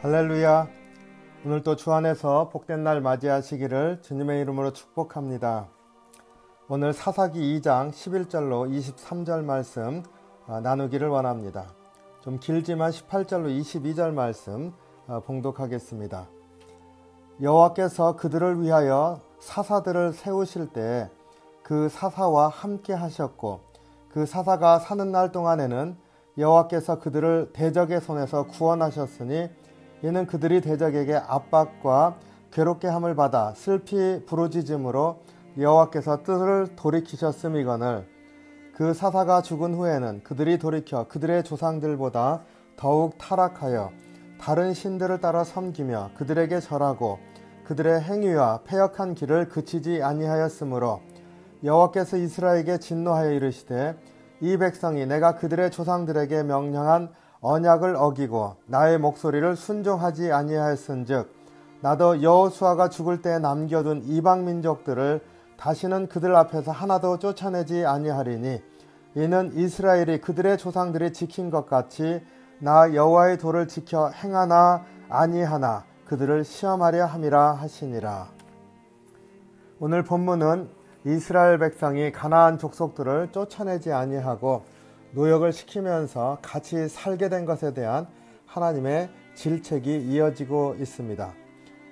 할렐루야. 오늘도 주 안에서 복된 날 맞이하시기를 주님의 이름으로 축복합니다. 오늘 사사기 2장 11절로 23절 말씀 나누기를 원합니다. 좀 길지만 18절로 22절 말씀 봉독하겠습니다. 여호와께서 그들을 위하여 사사들을 세우실 때 그 사사와 함께 하셨고, 그 사사가 사는 날 동안에는 여호와께서 그들을 대적의 손에서 구원하셨으니 이는 그들이 대적에게 압박과 괴롭게 함을 받아 슬피 부르짖음으로 여호와께서 뜻을 돌이키셨음이거늘, 그 사사가 죽은 후에는 그들이 돌이켜 그들의 조상들보다 더욱 타락하여 다른 신들을 따라 섬기며 그들에게 절하고 그들의 행위와 패역한 길을 그치지 아니하였으므로 여호와께서 이스라엘에게 진노하여 이르시되, 이 백성이 내가 그들의 조상들에게 명령한 언약을 어기고 나의 목소리를 순종하지 아니하였은즉 나도 여호수아가 죽을 때 남겨둔 이방 민족들을 다시는 그들 앞에서 하나도 쫓아내지 아니하리니, 이는 이스라엘이 그들의 조상들이 지킨 것 같이 나 여호와의 도를 지켜 행하나 아니하나 그들을 시험하려 함이라 하시니라. 오늘 본문은 이스라엘 백성이 가나안 족속들을 쫓아내지 아니하고 노역을 시키면서 같이 살게 된 것에 대한 하나님의 질책이 이어지고 있습니다.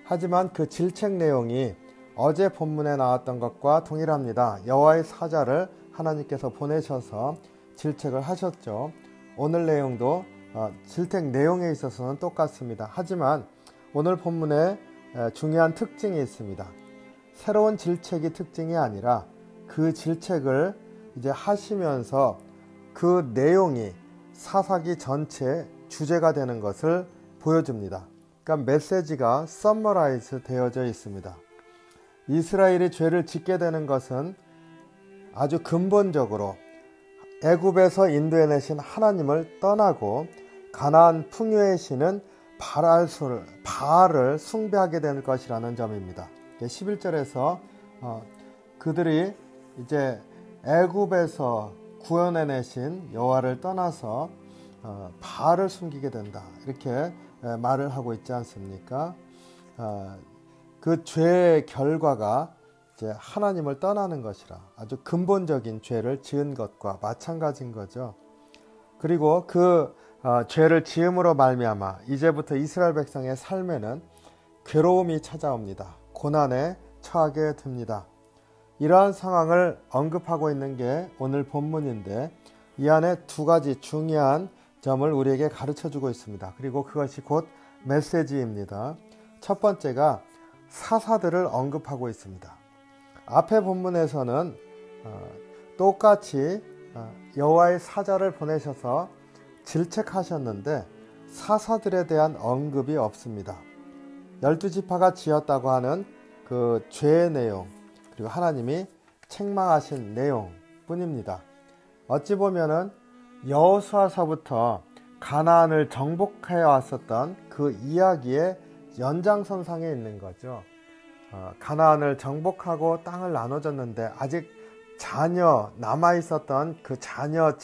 하지만 그 질책 내용이 어제 본문에 나왔던 것과 동일합니다. 여호와의 사자를 하나님께서 보내셔서 질책을 하셨죠. 오늘 내용도 질책 내용에 있어서는 똑같습니다. 하지만 오늘 본문에 중요한 특징이 있습니다. 새로운 질책이 특징이 아니라 그 질책을 이제 하시면서 그 내용이 사사기 전체 주제가 되는 것을 보여줍니다. 그러니까 메시지가 서머라이즈 되어져 있습니다. 이스라엘이 죄를 짓게 되는 것은 아주 근본적으로 애굽에서 인도해내신 하나님을 떠나고 가나안 풍요의 신은 바알을 숭배하게 될 것이라는 점입니다. 11절에서 그들이 이제 애굽에서 구원해내신 여호와를 떠나서 바알을 숨기게 된다, 이렇게 말을 하고 있지 않습니까? 그 죄의 결과가 이제 하나님을 떠나는 것이라 아주 근본적인 죄를 지은 것과 마찬가지인 거죠. 그리고 그 죄를 지음으로 말미암아 이제부터 이스라엘 백성의 삶에는 괴로움이 찾아옵니다. 고난에 처하게 됩니다. 이러한 상황을 언급하고 있는 게 오늘 본문인데, 이 안에 두 가지 중요한 점을 우리에게 가르쳐주고 있습니다. 그리고 그것이 곧 메시지입니다. 첫 번째가 사사들을 언급하고 있습니다. 앞에 본문에서는 똑같이 여호와의 사자를 보내셔서 질책하셨는데 사사들에 대한 언급이 없습니다. 12지파가 지었다고 하는 그 죄의 내용, 그리고 하나님이 책망하신 내용 뿐입니다. 어찌 보면은 여호수아서부터 가나안을 정복해 왔었던 그 이야기의 연장선상에 있는 거죠. 가나안을 정복하고 땅을 나눠줬는데 아직 자녀 남아있었던 그 자녀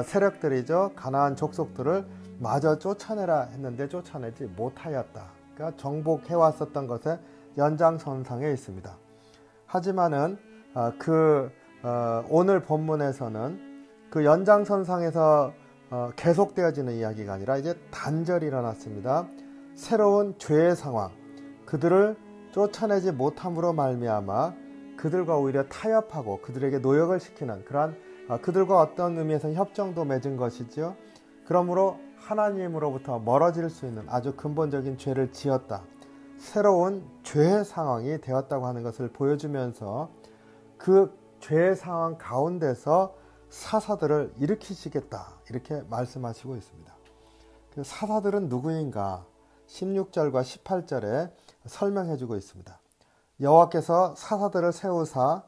세력들이죠. 가나안 족속들을 마저 쫓아내라 했는데 쫓아내지 못하였다. 그러니까 정복해 왔었던 것의 연장선상에 있습니다. 하지만은 오늘 본문에서는 그 연장선상에서 계속되어지는 이야기가 아니라 이제 단절이 일어났습니다. 새로운 죄의 상황, 그들을 쫓아내지 못함으로 말미암아 그들과 오히려 타협하고 그들에게 노역을 시키는 그러한 그들과 어떤 의미에서 협정도 맺은 것이죠. 그러므로 하나님으로부터 멀어질 수 있는 아주 근본적인 죄를 지었다, 새로운 죄의 상황이 되었다고 하는 것을 보여주면서 그 죄의 상황 가운데서 사사들을 일으키시겠다, 이렇게 말씀하시고 있습니다. 사사들은 누구인가? 16절과 18절에 설명해주고 있습니다. 여호와께서 사사들을 세우사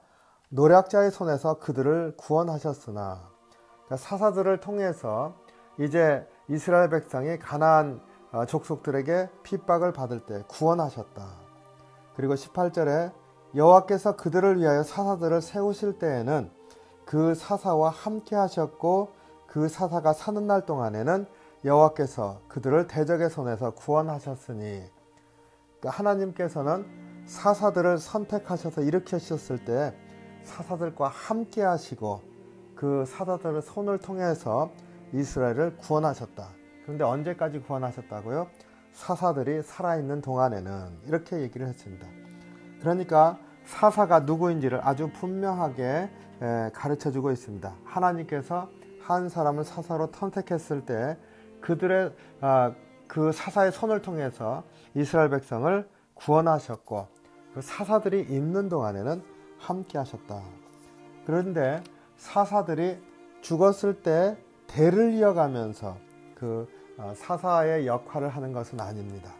노략자의 손에서 그들을 구원하셨으나, 그러니까 사사들을 통해서 이제 이스라엘 백성이 가나안 족속들에게 핍박을 받을 때 구원하셨다. 그리고 18절에 여호와께서 그들을 위하여 사사들을 세우실 때에는 그 사사와 함께 하셨고 그 사사가 사는 날 동안에는 여호와께서 그들을 대적의 손에서 구원하셨으니, 그러니까 하나님께서는 사사들을 선택하셔서 일으키셨을 때 사사들과 함께 하시고 그 사사들의 손을 통해서 이스라엘을 구원하셨다. 그런데 언제까지 구원하셨다고요? 사사들이 살아있는 동안에는, 이렇게 얘기를 했습니다. 그러니까 사사가 누구인지를 아주 분명하게 가르쳐주고 있습니다. 하나님께서 한 사람을 사사로 선택했을 때 그들의 그 사사의 손을 통해서 이스라엘 백성을 구원하셨고, 그 사사들이 있는 동안에는 함께 하셨다. 그런데 사사들이 죽었을 때 대를 이어가면서 그 사사의 역할을 하는 것은 아닙니다.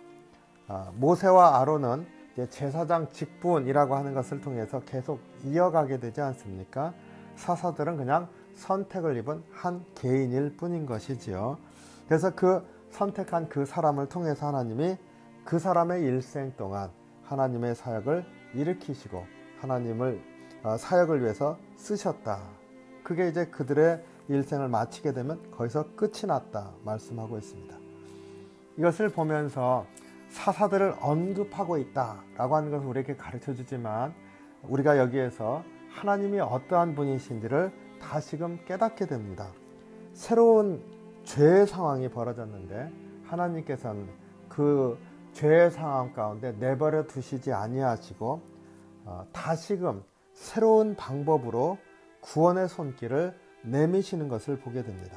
모세와 아론은 제사장 직분이라고 하는 것을 통해서 계속 이어가게 되지 않습니까? 사사들은 그냥 선택을 입은 한 개인일 뿐인 것이지요. 그래서 그 선택한 그 사람을 통해서 하나님이 그 사람의 일생 동안 하나님의 사역을 일으키시고 하나님을 사역을 위해서 쓰셨다. 그게 이제 그들의 일생을 마치게 되면 거기서 끝이 났다 말씀하고 있습니다. 이것을 보면서 사사들을 언급하고 있다라고 하는 것을 우리에게 가르쳐주지만, 우리가 여기에서 하나님이 어떠한 분이신지를 다시금 깨닫게 됩니다. 새로운 죄의 상황이 벌어졌는데 하나님께서는 그 죄의 상황 가운데 내버려 두시지 아니하시고 다시금 새로운 방법으로 구원의 손길을 내미시는 것을 보게 됩니다.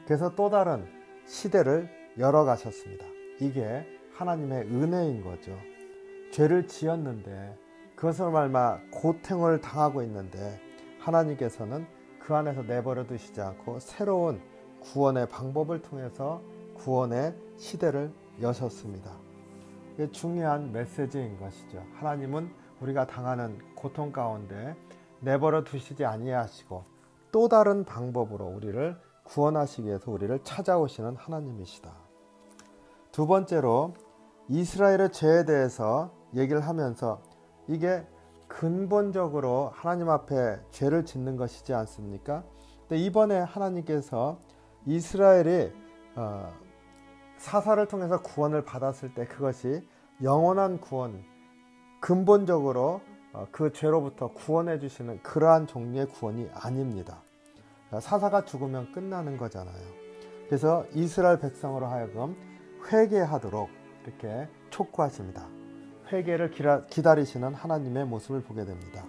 그래서 또 다른 시대를 열어가셨습니다. 이게 하나님의 은혜인 거죠. 죄를 지었는데 그것을 말마 고통을 당하고 있는데 하나님께서는 그 안에서 내버려 두시지 않고 새로운 구원의 방법을 통해서 구원의 시대를 여셨습니다. 이게 중요한 메시지인 것이죠. 하나님은 우리가 당하는 고통 가운데 내버려 두시지 아니하시고 또 다른 방법으로 우리를 구원하시기 위해서 우리를 찾아오시는 하나님이시다. 두 번째로 이스라엘의 죄에 대해서 얘기를 하면서 이게 근본적으로 하나님 앞에 죄를 짓는 것이지 않습니까? 근데 이번에 하나님께서 이스라엘이 사사를 통해서 구원을 받았을 때 그것이 영원한 구원, 근본적으로 그 죄로부터 구원해 주시는 그러한 종류의 구원이 아닙니다. 사사가 죽으면 끝나는 거잖아요. 그래서 이스라엘 백성으로 하여금 회개하도록 이렇게 촉구하십니다. 회개를 기다리시는 하나님의 모습을 보게 됩니다.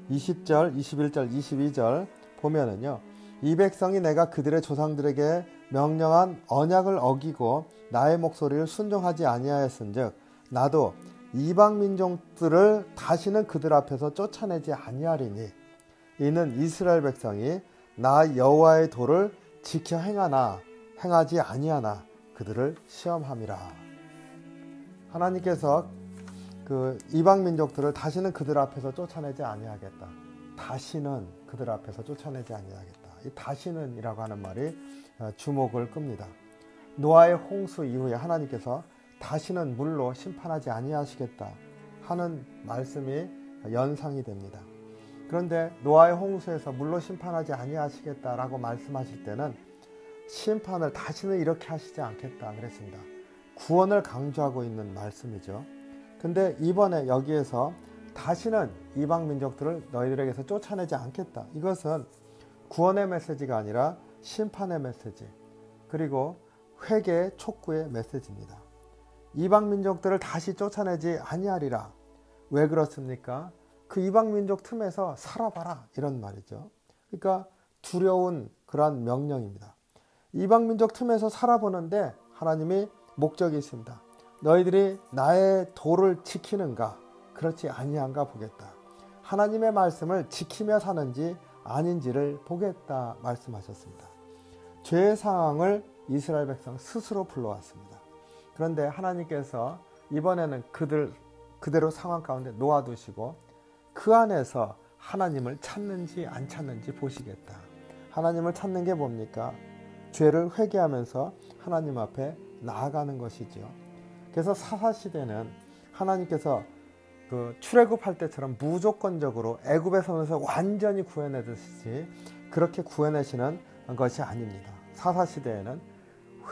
20절, 21절, 22절 보면은요, 이 백성이 내가 그들의 조상들에게 명령한 언약을 어기고 나의 목소리를 순종하지 아니하였은즉 나도 이방 민족들을 다시는 그들 앞에서 쫓아내지 아니하리니 이는 이스라엘 백성이 나 여호와의 도를 지켜 행하지 아니하나 그들을 시험함이라. 하나님께서 그 이방 민족들을 다시는 그들 앞에서 쫓아내지 아니하겠다. 다시는 그들 앞에서 쫓아내지 아니하겠다. 이 다시는이라고 하는 말이 주목을 끕니다. 노아의 홍수 이후에 하나님께서 다시는 물로 심판하지 아니하시겠다 하는 말씀이 연상이 됩니다. 그런데 노아의 홍수에서 물로 심판하지 아니하시겠다라고 말씀하실 때는 심판을 다시는 이렇게 하시지 않겠다 그랬습니다. 구원을 강조하고 있는 말씀이죠. 근데 이번에 여기에서 다시는 이방 민족들을 너희들에게서 쫓아내지 않겠다. 이것은 구원의 메시지가 아니라 심판의 메시지, 그리고 회개의 촉구의 메시지입니다. 이방 민족들을 다시 쫓아내지 아니하리라. 왜 그렇습니까? 그 이방 민족 틈에서 살아봐라 이런 말이죠. 그러니까 두려운 그러한 명령입니다. 이방 민족 틈에서 살아보는데 하나님이 목적이 있습니다. 너희들이 나의 도를 지키는가 그렇지 아니한가 보겠다. 하나님의 말씀을 지키며 사는지 아닌지를 보겠다 말씀하셨습니다. 죄의 상황을 이스라엘 백성 스스로 불러왔습니다. 그런데 하나님께서 이번에는 그대로 상황 가운데 놓아두시고 그 안에서 하나님을 찾는지 안 찾는지 보시겠다. 하나님을 찾는 게 뭡니까? 죄를 회개하면서 하나님 앞에 나아가는 것이죠. 그래서 사사시대는 하나님께서 그 출애굽할 때처럼 무조건적으로 애굽의 손에서 완전히 구해내듯이 그렇게 구해내시는 것이 아닙니다. 사사시대에는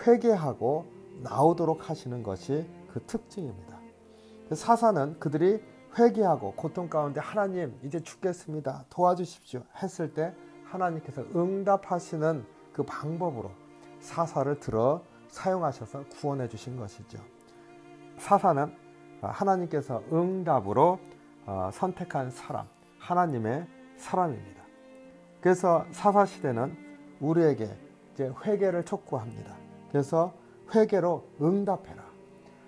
회개하고 나오도록 하시는 것이 그 특징입니다. 사사는 그들이 회개하고 고통 가운데 하나님 이제 죽겠습니다 도와주십시오 했을 때 하나님께서 응답하시는 그 방법으로 사사를 들어 사용하셔서 구원해 주신 것이죠. 사사는 하나님께서 응답으로 선택한 사람, 하나님의 사람입니다. 그래서 사사시대는 우리에게 이제 회개를 촉구합니다. 그래서 회개로 응답해라.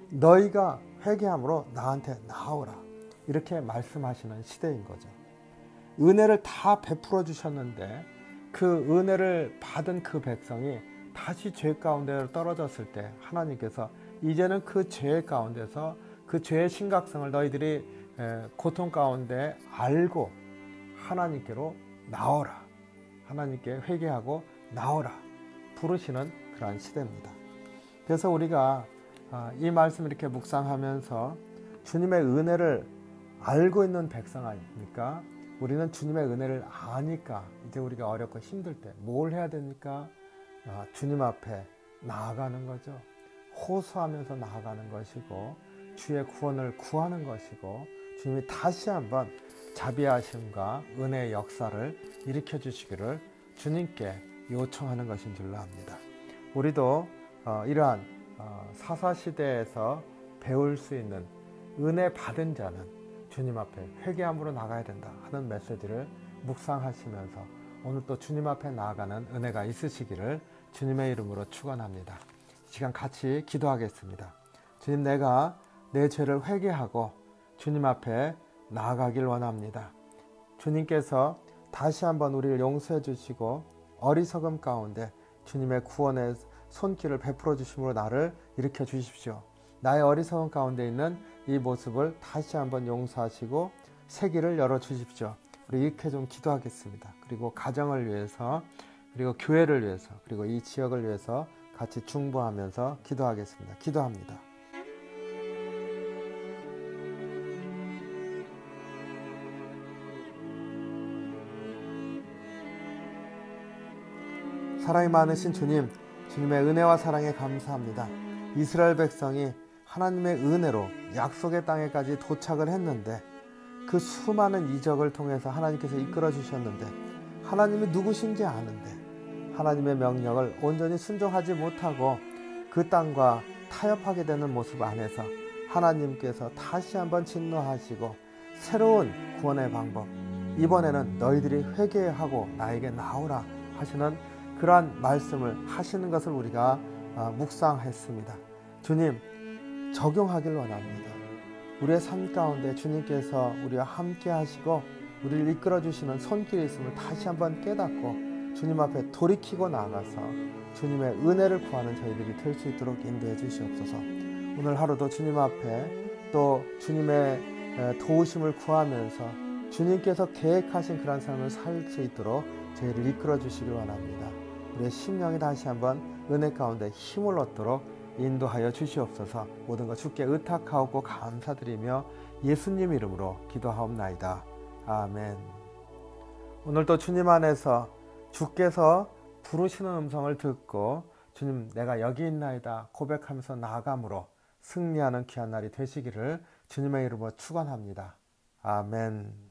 너희가 회개함으로 나한테 나오라. 이렇게 말씀하시는 시대인 거죠. 은혜를 다 베풀어 주셨는데 그 은혜를 받은 그 백성이 다시 죄 가운데로 떨어졌을 때 하나님께서 이제는 그 죄 가운데서 그 죄의 심각성을 너희들이 고통 가운데 알고 하나님께로 나오라. 하나님께 회개하고 나오라. 부르시는 그러한 시대입니다. 그래서 우리가 이 말씀을 이렇게 묵상하면서 주님의 은혜를 알고 있는 백성 아닙니까? 우리는 주님의 은혜를 아니까 이제 우리가 어렵고 힘들 때 뭘 해야 됩니까? 주님 앞에 나아가는 거죠. 호소하면서 나아가는 것이고 주의 구원을 구하는 것이고 주님이 다시 한번 자비하심과 은혜의 역사를 일으켜 주시기를 주님께 요청하는 것인 줄로 압니다. 우리도 이러한 사사시대에서 배울 수 있는 은혜 받은 자는 주님 앞에 회개함으로 나가야 된다 하는 메시지를 묵상하시면서 오늘 또 주님 앞에 나아가는 은혜가 있으시기를 주님의 이름으로 축원합니다. 이 시간 같이 기도하겠습니다. 주님, 내가 내 죄를 회개하고 주님 앞에 나아가길 원합니다. 주님께서 다시 한번 우리를 용서해 주시고 어리석음 가운데 주님의 구원의 손길을 베풀어 주심으로 나를 일으켜 주십시오. 나의 어리석음 가운데 있는 이 모습을 다시 한번 용서하시고 새 길을 열어 주십시오. 우리 이렇게 좀 기도하겠습니다. 그리고 가정을 위해서, 그리고 교회를 위해서, 그리고 이 지역을 위해서 같이 중보하면서 기도하겠습니다. 기도합니다. 사랑이 많으신 주님, 주님의 은혜와 사랑에 감사합니다. 이스라엘 백성이 하나님의 은혜로 약속의 땅에까지 도착을 했는데 그 수많은 이적을 통해서 하나님께서 이끌어 주셨는데 하나님이 누구신지 아는데 하나님의 명령을 온전히 순종하지 못하고 그 땅과 타협하게 되는 모습 안에서 하나님께서 다시 한번 진노하시고 새로운 구원의 방법, 이번에는 너희들이 회개하고 나에게 나오라 하시는 그러한 말씀을 하시는 것을 우리가 묵상했습니다. 주님, 적용하길 원합니다. 우리의 삶 가운데 주님께서 우리와 함께 하시고 우리를 이끌어 주시는 손길이 있음을 다시 한번 깨닫고 주님 앞에 돌이키고 나아가서 주님의 은혜를 구하는 저희들이 될 수 있도록 인도해 주시옵소서. 오늘 하루도 주님 앞에 또 주님의 도우심을 구하면서 주님께서 계획하신 그런 삶을 살 수 있도록 저희를 이끌어 주시길 원합니다. 우리의 심령이 다시 한번 은혜 가운데 힘을 얻도록 인도하여 주시옵소서. 모든 것 주께 의탁하옵고 감사드리며 예수님 이름으로 기도하옵나이다. 아멘. 오늘도 주님 안에서 주께서 부르시는 음성을 듣고 주님, 내가 여기 있나이다 고백하면서 나아감으로 승리하는 귀한 날이 되시기를 주님의 이름으로 축원합니다. 아멘.